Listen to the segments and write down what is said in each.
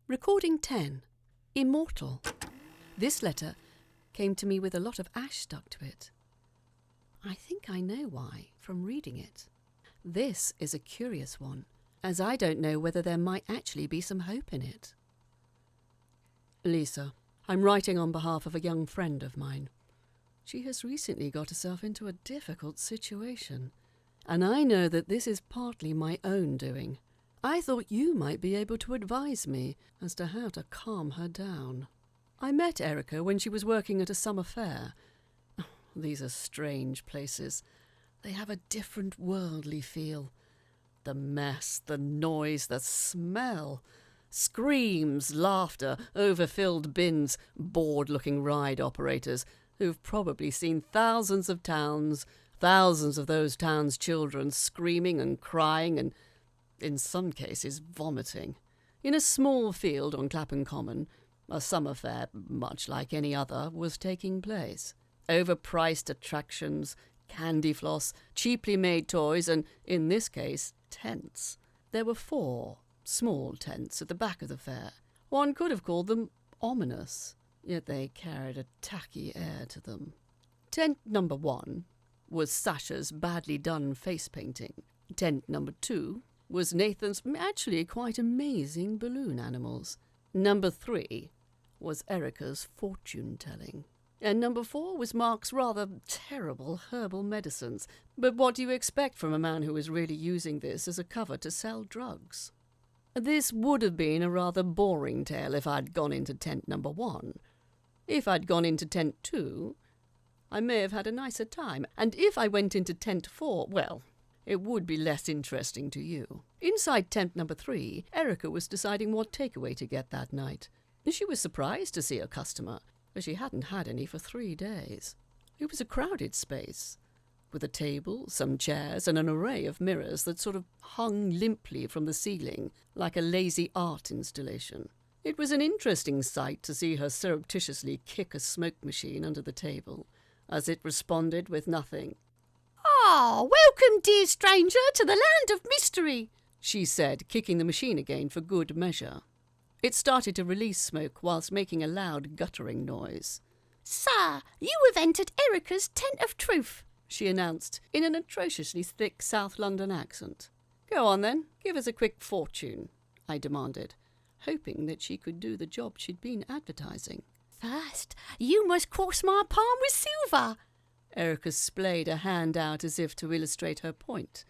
Recording 10. Immortal. This letter came to me with a lot of ash stuck to it. I think I know why from reading it. This is a curious one, as I don't know whether there might actually be some hope in it. Lisa, I'm writing on behalf of a young friend of mine. She has recently got herself into a difficult situation, and I know that this is partly my own doing. I thought you might be able to advise me as to how to calm her down. I met Erica when she was working at a summer fair. These are strange places. They have a different worldly feel. The mess, the noise, the smell. Screams, laughter, overfilled bins, bored-looking ride operators who've probably seen thousands of towns, thousands of those towns' children screaming and crying and, in some cases, vomiting. In a small field on Clapham Common, a summer fair, much like any other, was taking place. Overpriced attractions, candy floss, cheaply made toys, and, in this case, tents. There were 4 small tents at the back of the fair. One could have called them ominous, yet they carried a tacky air to them. Tent number 1 was Sasha's badly done face painting. Tent number 2 was Nathan's actually quite amazing balloon animals. Number 3 was Erica's fortune-telling. And number 4 was Mark's rather terrible herbal medicines. But what do you expect from a man who is really using this as a cover to sell drugs? This would have been a rather boring tale if I'd gone into tent number 1. If I'd gone into tent 2, I may have had a nicer time. And if I went into tent 4, well, it would be less interesting to you. Inside tent number 3, Erica was deciding what takeaway to get that night. She was surprised to see a customer, as she hadn't had any for 3 days. It was a crowded space, with a table, some chairs, and an array of mirrors that sort of hung limply from the ceiling, like a lazy art installation. It was an interesting sight to see her surreptitiously kick a smoke machine under the table, as it responded with nothing. "Ah, welcome, dear stranger, to the land of mystery," she said, kicking the machine again for good measure. It started to release smoke whilst making a loud guttering noise. "Sir, you have entered Erica's tent of truth," she announced in an atrociously thick South London accent. "Go on then, give us a quick fortune," I demanded, hoping that she could do the job she'd been advertising. "First, you must cross my palm with silver." Erica splayed a hand out as if to illustrate her point.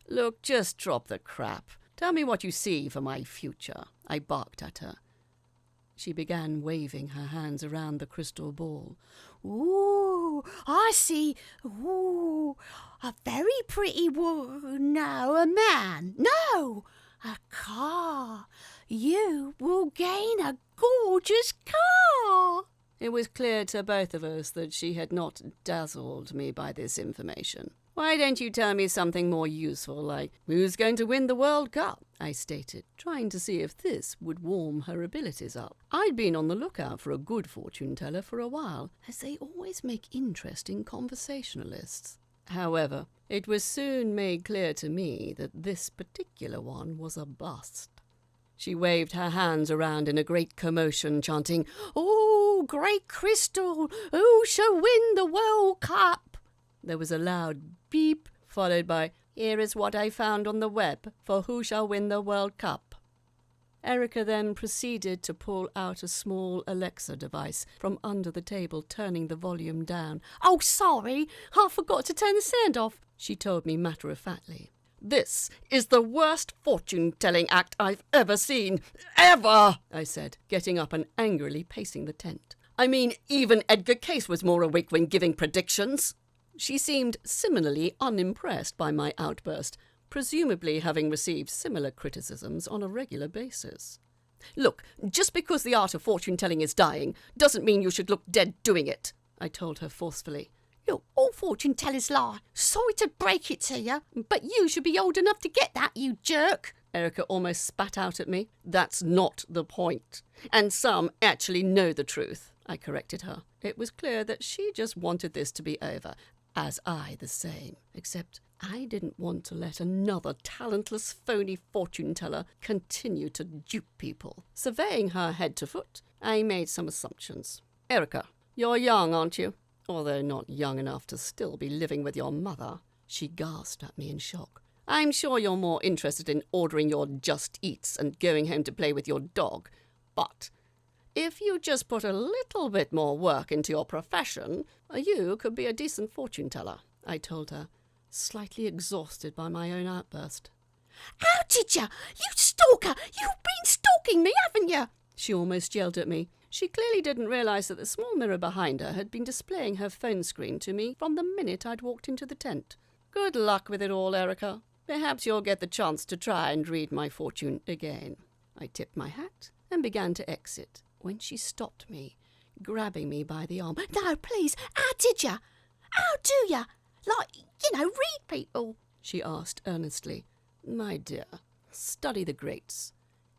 "Look, just drop the crap. Tell me what you see for my future," I barked at her. She began waving her hands around the crystal ball. "Ooh, I see. Ooh, a very pretty woman. No, a man. No, a car. You will gain a gorgeous car." It was clear to both of us that she had not dazzled me by this information. "Why don't you tell me something more useful, like who's going to win the World Cup?" I stated, trying to see if this would warm her abilities up. I'd been on the lookout for a good fortune-teller for a while, as they always make interesting conversationalists. However, it was soon made clear to me that this particular one was a bust. She waved her hands around in a great commotion, chanting, "Oh, great crystal, who shall win the World Cup?" There was a loud beep, followed by, "Here is what I found on the web for who shall win the World Cup." Erica then proceeded to pull out a small Alexa device from under the table, turning the volume down. "Oh, sorry, I forgot to turn the sound off," she told me matter-of-factly. "This is the worst fortune-telling act I've ever seen. Ever!" I said, getting up and angrily pacing the tent. "I mean, even Edgar Case was more awake when giving predictions." She seemed similarly unimpressed by my outburst, presumably having received similar criticisms on a regular basis. "Look, just because the art of fortune-telling is dying doesn't mean you should look dead doing it," I told her forcefully. "Look, all fortune tellers lie. Sorry to break it to you, but you should be old enough to get that, you jerk." Erica almost spat out at me. "That's not the point. And some actually know the truth," I corrected her. It was clear that she just wanted this to be over. as I the same, except I didn't want to let another talentless, phony fortune-teller continue to dupe people. Surveying her head to foot, I made some assumptions. Erica, you're young, aren't you? Although not young enough to still be living with your mother. She gasped at me in shock. I'm sure you're more interested in ordering your Just Eats and going home to play with your dog. But if you just put a little bit more work into your profession, you could be a decent fortune-teller, I told her, slightly exhausted by my own outburst. How did you? You stalker! You've been stalking me, haven't you? She almost yelled at me. She clearly didn't realise that the small mirror behind her had been displaying her phone screen to me from the minute I'd walked into the tent. Good luck with it all, Erica. Perhaps you'll get the chance to try and read my fortune again. I tipped my hat and began to exit when she stopped me, grabbing me by the arm. No, please, how did you? How do you? Read people? She asked earnestly. My dear, study the greats.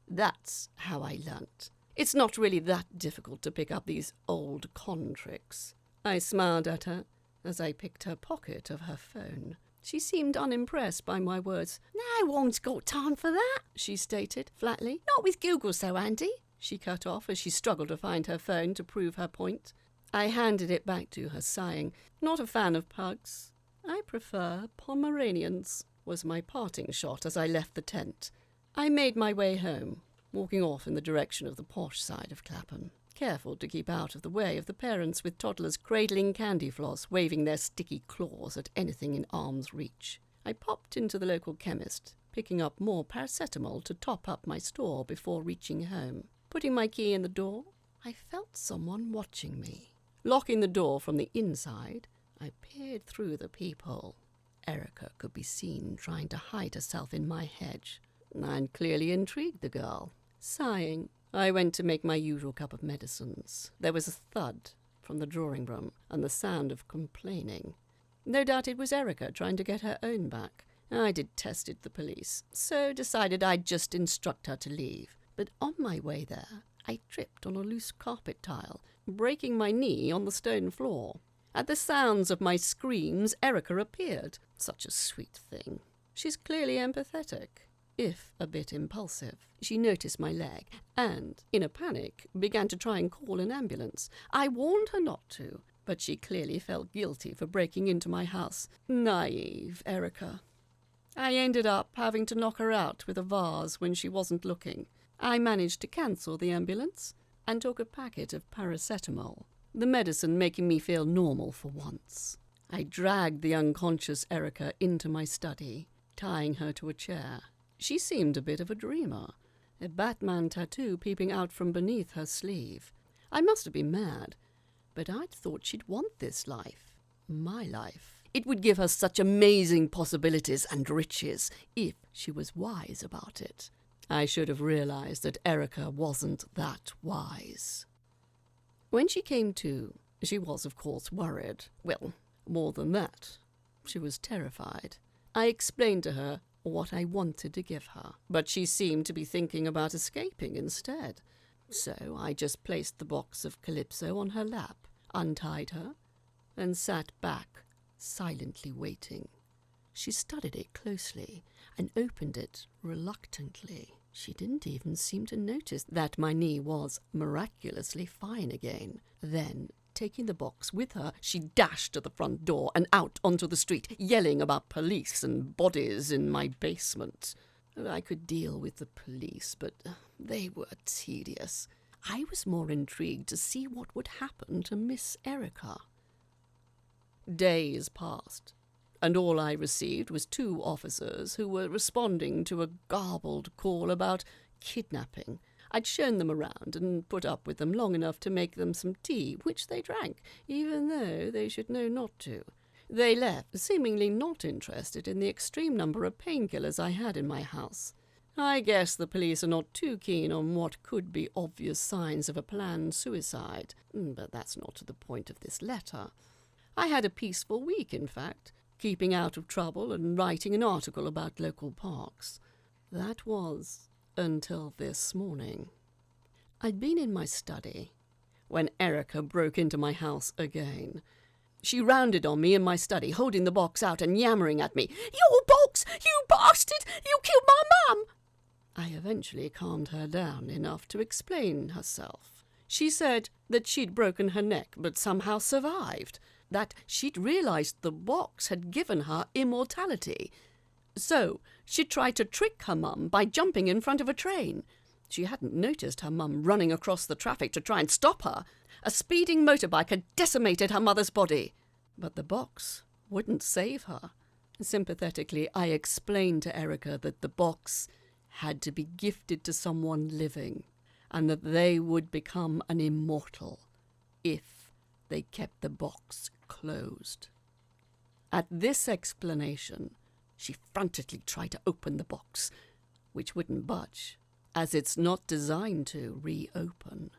That's how I learnt. It's not really that difficult to pick up these old con tricks. I smiled at her as I picked her pocket of her phone. She seemed unimpressed by my words. No one's got time for that, she stated flatly. Not with Google so handy, she cut off as she struggled to find her phone to prove her point. I handed it back to her, sighing. Not a fan of pugs. I prefer Pomeranians, was my parting shot as I left the tent. I made my way home, walking off in the direction of the posh side of Clapham, careful to keep out of the way of the parents with toddlers cradling candy floss, waving their sticky claws at anything in arm's reach. I popped into the local chemist, picking up more paracetamol to top up my store before reaching home. Putting my key in the door, I felt someone watching me. Locking the door from the inside, I peered through the peephole. Erica could be seen trying to hide herself in my hedge. I'd clearly intrigued the girl. Sighing, I went to make my usual cup of medicines. There was a thud from the drawing room and the sound of complaining. No doubt it was Erica trying to get her own back. I detested the police, so decided I'd just instruct her to leave. But on my way there, I tripped on a loose carpet tile, breaking my knee on the stone floor. At the sounds of my screams, Erica appeared. Such a sweet thing. She's clearly empathetic, if a bit impulsive. She noticed my leg and, in a panic, began to try and call an ambulance. I warned her not to, but she clearly felt guilty for breaking into my house. Naive Erica. I ended up having to knock her out with a vase when she wasn't looking. I managed to cancel the ambulance and took a packet of paracetamol, the medicine making me feel normal for once. I dragged the unconscious Erica into my study, tying her to a chair. She seemed a bit of a dreamer, a Batman tattoo peeping out from beneath her sleeve. I must have been mad, but I'd thought she'd want this life, my life. It would give her such amazing possibilities and riches if she was wise about it. I should have realized that Erica wasn't that wise. When she came to, she was, of course, worried. Well, more than that, she was terrified. I explained to her what I wanted to give her, but she seemed to be thinking about escaping instead. So I just placed the box of Calypso on her lap, untied her, and sat back, silently waiting. She studied it closely and opened it reluctantly. She didn't even seem to notice that my knee was miraculously fine again. Then, taking the box with her, she dashed to the front door and out onto the street, yelling about police and bodies in my basement. I could deal with the police, but they were tedious. I was more intrigued to see what would happen to Miss Erica. Days passed, and all I received was 2 officers who were responding to a garbled call about kidnapping. I'd shown them around and put up with them long enough to make them some tea, which they drank, even though they should know not to. They left, seemingly not interested in the extreme number of painkillers I had in my house. I guess the police are not too keen on what could be obvious signs of a planned suicide, but that's not the point of this letter. I had a peaceful week, in fact, keeping out of trouble and writing an article about local parks. That was until this morning. I'd been in my study when Erica broke into my house again. She rounded on me in my study, holding the box out and yammering at me. "Your box! You bastard! You killed my mum!" I eventually calmed her down enough to explain herself. She said that she'd broken her neck but somehow survived, that she'd realised the box had given her immortality. So she'd tried to trick her mum by jumping in front of a train. She hadn't noticed her mum running across the traffic to try and stop her. A speeding motorbike had decimated her mother's body. But the box wouldn't save her. Sympathetically, I explained to Erica that the box had to be gifted to someone living, and that they would become an immortal if they kept the box closed. At this explanation, she frantically tried to open the box, which wouldn't budge, as it's not designed to reopen.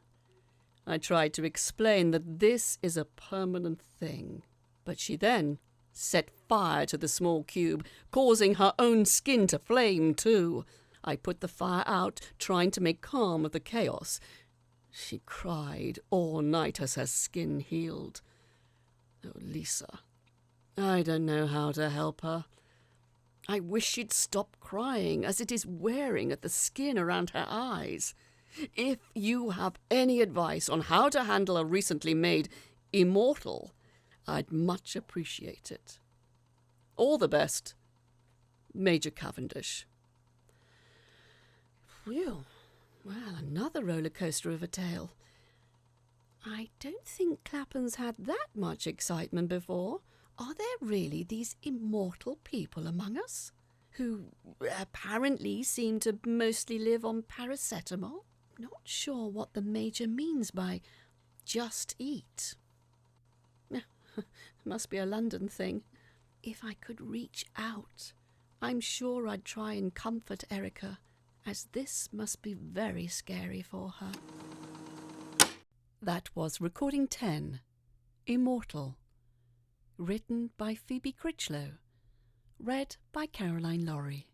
I tried to explain that this is a permanent thing, but she then set fire to the small cube, causing her own skin to flame too. I put the fire out, trying to make calm of the chaos. She cried all night as her skin healed. Oh, Lisa, I don't know how to help her. I wish she'd stop crying, as it is wearing at the skin around her eyes. If you have any advice on how to handle a recently made Immortal, I'd much appreciate it. All the best, Major Cavendish. Phew. Well, another roller coaster of a tale. I don't think Clapham's had that much excitement before. Are there really these immortal people among us, who apparently seem to mostly live on paracetamol? Not sure what the Major means by just eat. Must be a London thing. If I could reach out, I'm sure I'd try and comfort Erica, as this must be very scary for her. That was Recording 10, Immortal. Written by Phoebe Critchlow. Read by Caroline Lawrie.